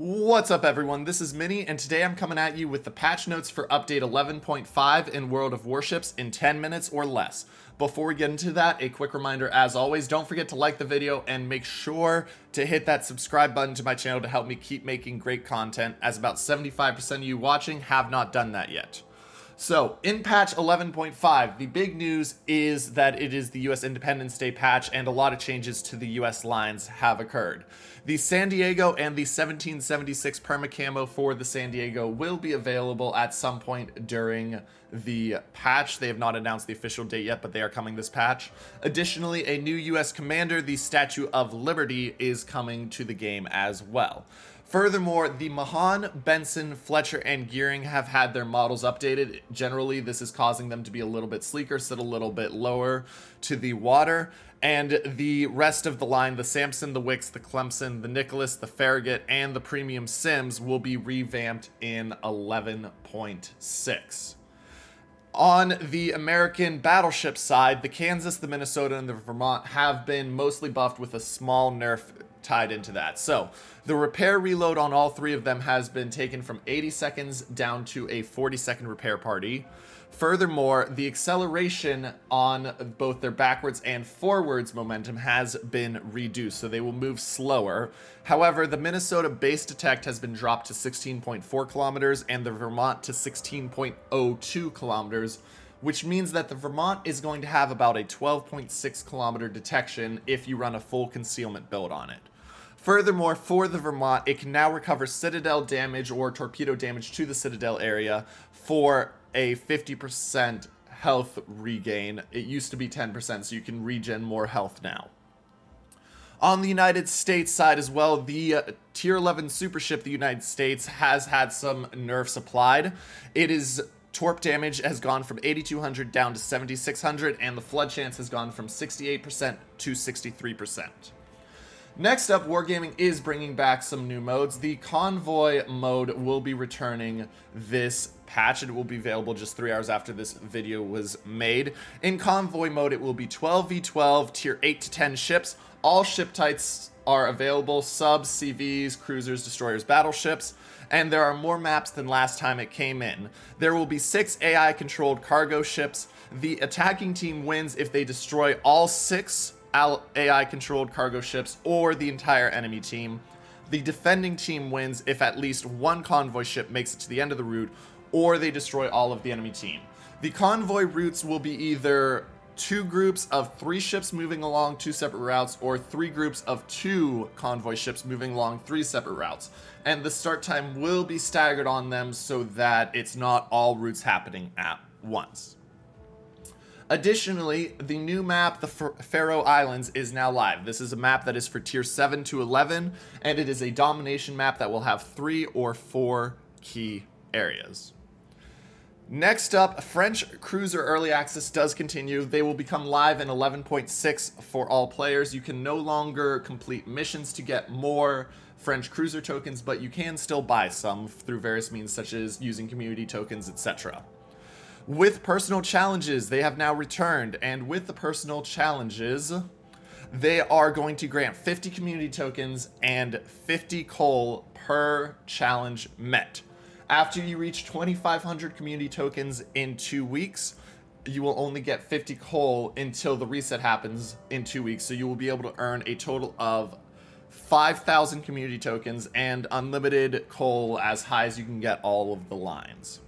What's up everyone, this is Minnie, and today I'm coming at you with the patch notes for update 11.5 in World of Warships in 10 minutes or less. Before we get into that, a quick reminder as always, don't forget to like the video and make sure to hit that subscribe button to my channel to help me keep making great content, as about 75% of you watching have not done that yet. So, in patch 11.5, the big news is that it is the US Independence Day patch and a lot of changes to the US lines have occurred. The San Diego and the 1776 perma camo for the San Diego will be available at some point during the patch. They have not announced the official date yet, but they are coming this patch. Additionally, a new US commander, the Statue of Liberty, is coming to the game as well. Furthermore, the Mahan, Benson, Fletcher, and Gearing have had their models updated. Generally, this is causing them to be a little bit sleeker, sit a little bit lower to the water. And the rest of the line, the Samson, the Wicks, the Clemson, the Nicholas, the Farragut, and the Premium Sims will be revamped in 11.6. On the American battleship side, the Kansas, the Minnesota, and the Vermont have been mostly buffed with a small nerf tied into that. So the repair reload on all three of them has been taken from 80 seconds down to a 40-second repair party. Furthermore, the acceleration on both their backwards and forwards momentum has been reduced, so they will move slower. However, the Minnesota base detect has been dropped to 16.4 kilometers and the Vermont to 16.02 kilometers, which means that the Vermont is going to have about a 12.6 kilometer detection if you run a full concealment build on it. Furthermore, for the Vermont, it can now recover citadel damage or torpedo damage to the citadel area for a 50% health regain. It used to be 10%, so you can regen more health now. On the United States side as well, the Tier 11 super ship, the United States, has had some nerfs applied. Torp damage has gone from 8,200 down to 7,600, and the flood chance has gone from 68% to 63%. Next up, Wargaming is bringing back some new modes. The Convoy mode will be returning this patch. It will be available just 3 hours after this video was made. In Convoy mode, it will be 12v12, tier 8 to 10 ships. All ship types are available: subs, CVs, cruisers, destroyers, battleships. And there are more maps than last time it came in. There will be 6 AI-controlled cargo ships. The attacking team wins if they destroy all 6 AI-controlled cargo ships or the entire enemy team. The defending team wins if at least one convoy ship makes it to the end of the route or they destroy all of the enemy team. The convoy routes will be either 2 groups of 3 ships moving along 2 separate routes, or 3 groups of 2 convoy ships moving along 3 separate routes. And the start time will be staggered on them so that it's not all routes happening at once. Additionally, the new map, the Faroe Islands, is now live. This is a map that is for tier 7 to 11, and it is a domination map that will have 3 or 4 key areas. Next up, French Cruiser Early Access does continue. They will become live in 11.6 for all players. You can no longer complete missions to get more French Cruiser tokens, but you can still buy some through various means such as using community tokens, etc. With personal challenges, they have now returned, and with the personal challenges, they are going to grant 50 community tokens and 50 coal per challenge met. After you reach 2,500 community tokens in 2 weeks, you will only get 50 coal until the reset happens in 2 weeks, so you will be able to earn a total of 5,000 community tokens and unlimited coal as high as you can get all of the lines.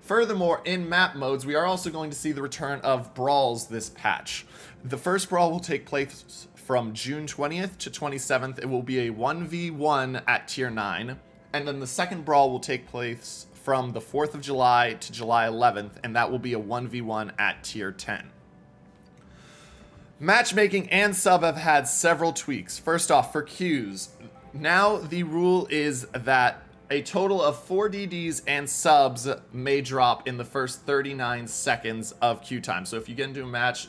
Furthermore, in map modes, we are also going to see the return of Brawls this patch. The first Brawl will take place from June 20th to 27th. It will be a 1v1 at tier 9. And then the second Brawl will take place from the 4th of July to July 11th, and that will be a 1v1 at tier 10. Matchmaking and sub have had several tweaks. First off, for queues, now the rule is that a total of 4 DDs and subs may drop in the first 39 seconds of queue time. So if you get into a match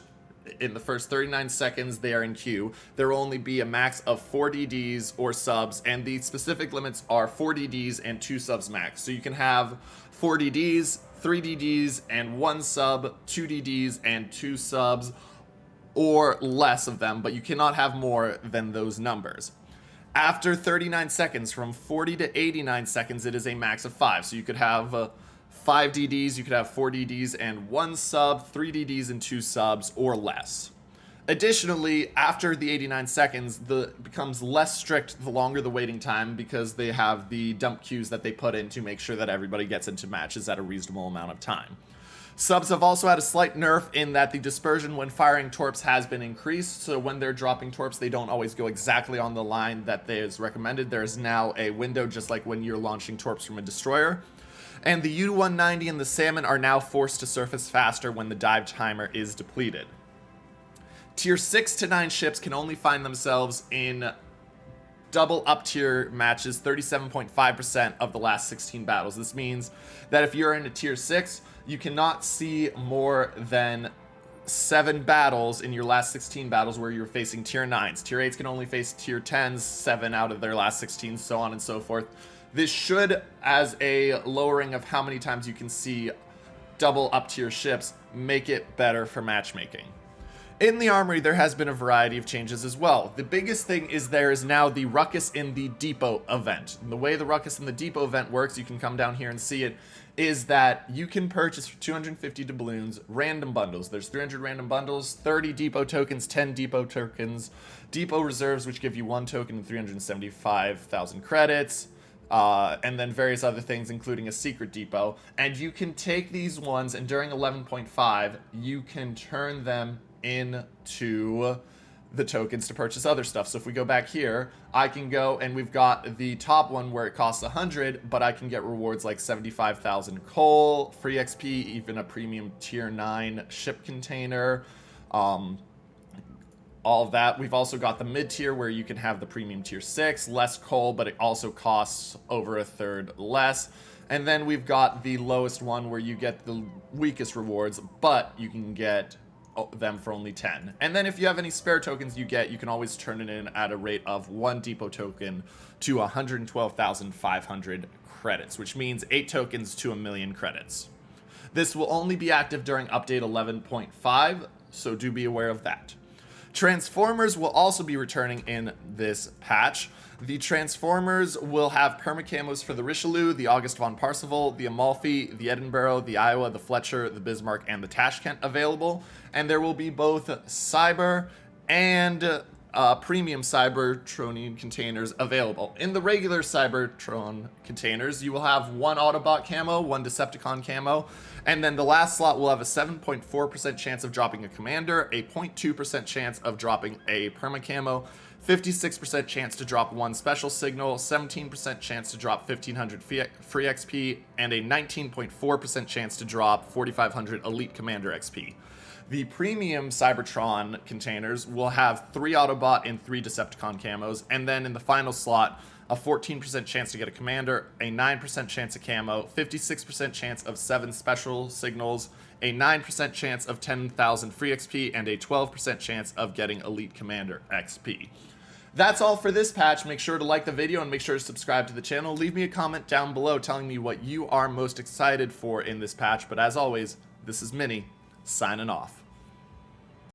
in the first 39 seconds they are in queue, there will only be a max of 4 DDs or subs, and the specific limits are 4 DDs and 2 subs max. So you can have 4 DDs, 3 DDs, and 1 sub, 2 DDs, and 2 subs, or less of them, but you cannot have more than those numbers. After 39 seconds, from 40 to 89 seconds, it is a max of 5. So you could have 5 DDs, you could have 4 DDs and 1 sub, 3 DDs and 2 subs, or less. Additionally, after the 89 seconds, it becomes less strict the longer the waiting time, because they have the dump queues that they put in to make sure that everybody gets into matches at a reasonable amount of time. Subs have also had a slight nerf in that the dispersion when firing torps has been increased, so when they're dropping torps, they don't always go exactly on the line that is recommended. There is now a window, just like when you're launching torps from a destroyer. And the U-190 and the Salmon are now forced to surface faster when the dive timer is depleted. Tier 6 to 9 ships can only find themselves in double up tier matches 37.5% of the last 16 battles. This means that if you're in a tier 6, you cannot see more than 7 battles in your last 16 battles where you're facing tier 9s. Tier 8s can only face tier 10s, 7 out of their last 16, so on and so forth. This should, as a lowering of how many times you can see double up tier ships, make it better for matchmaking. In the Armory, there has been a variety of changes as well. The biggest thing is there is now the Ruckus in the Depot event. And the way the Ruckus in the Depot event works, you can come down here and see it, is that you can purchase for 250 doubloons random bundles. There's 300 random bundles, 30 Depot tokens, 10 Depot tokens, Depot reserves, which give you 1 token and 375,000 credits, and then various other things, including a secret depot. And you can take these ones, and during 11.5, you can turn them into the tokens to purchase other stuff. So if we go back here, I can go, and we've got the top one where it costs 100, but I can get rewards like 75,000 coal, free XP, even a premium tier 9 ship container, all of that. We've also got the mid tier where you can have the premium tier 6, less coal, but it also costs over a third less. And then we've got the lowest one where you get the weakest rewards, but you can get them for only 10. And then if you have any spare tokens you can always turn it in at a rate of 1 depot token to 112,500 credits, which means 8 tokens to 1,000,000 credits. This will only be active during update 11.5, so do be aware of that. Transformers will also be returning in this patch. The Transformers will have permacamos for the Richelieu, the August von Parzival, the Amalfi, the Edinburgh, the Iowa, the Fletcher, the Bismarck, and the Tashkent available. And there will be both Cyber and premium Cybertronian containers available. In the regular Cybertron containers, you will have 1 Autobot camo, 1 Decepticon camo, and then the last slot will have a 7.4% chance of dropping a Commander, a 0.2% chance of dropping a permacamo, 56% chance to drop 1 Special Signal, 17% chance to drop 1,500 free XP, and a 19.4% chance to drop 4,500 Elite Commander XP. The premium Cybertron containers will have 3 Autobot and 3 Decepticon camos, and then in the final slot, a 14% chance to get a Commander, a 9% chance of camo, 56% chance of 7 Special Signals, a 9% chance of 10,000 free XP, and a 12% chance of getting Elite Commander XP. That's all for this patch. Make sure to like the video and make sure to subscribe to the channel. Leave me a comment down below telling me what you are most excited for in this patch. But as always, this is Minnie, signing off.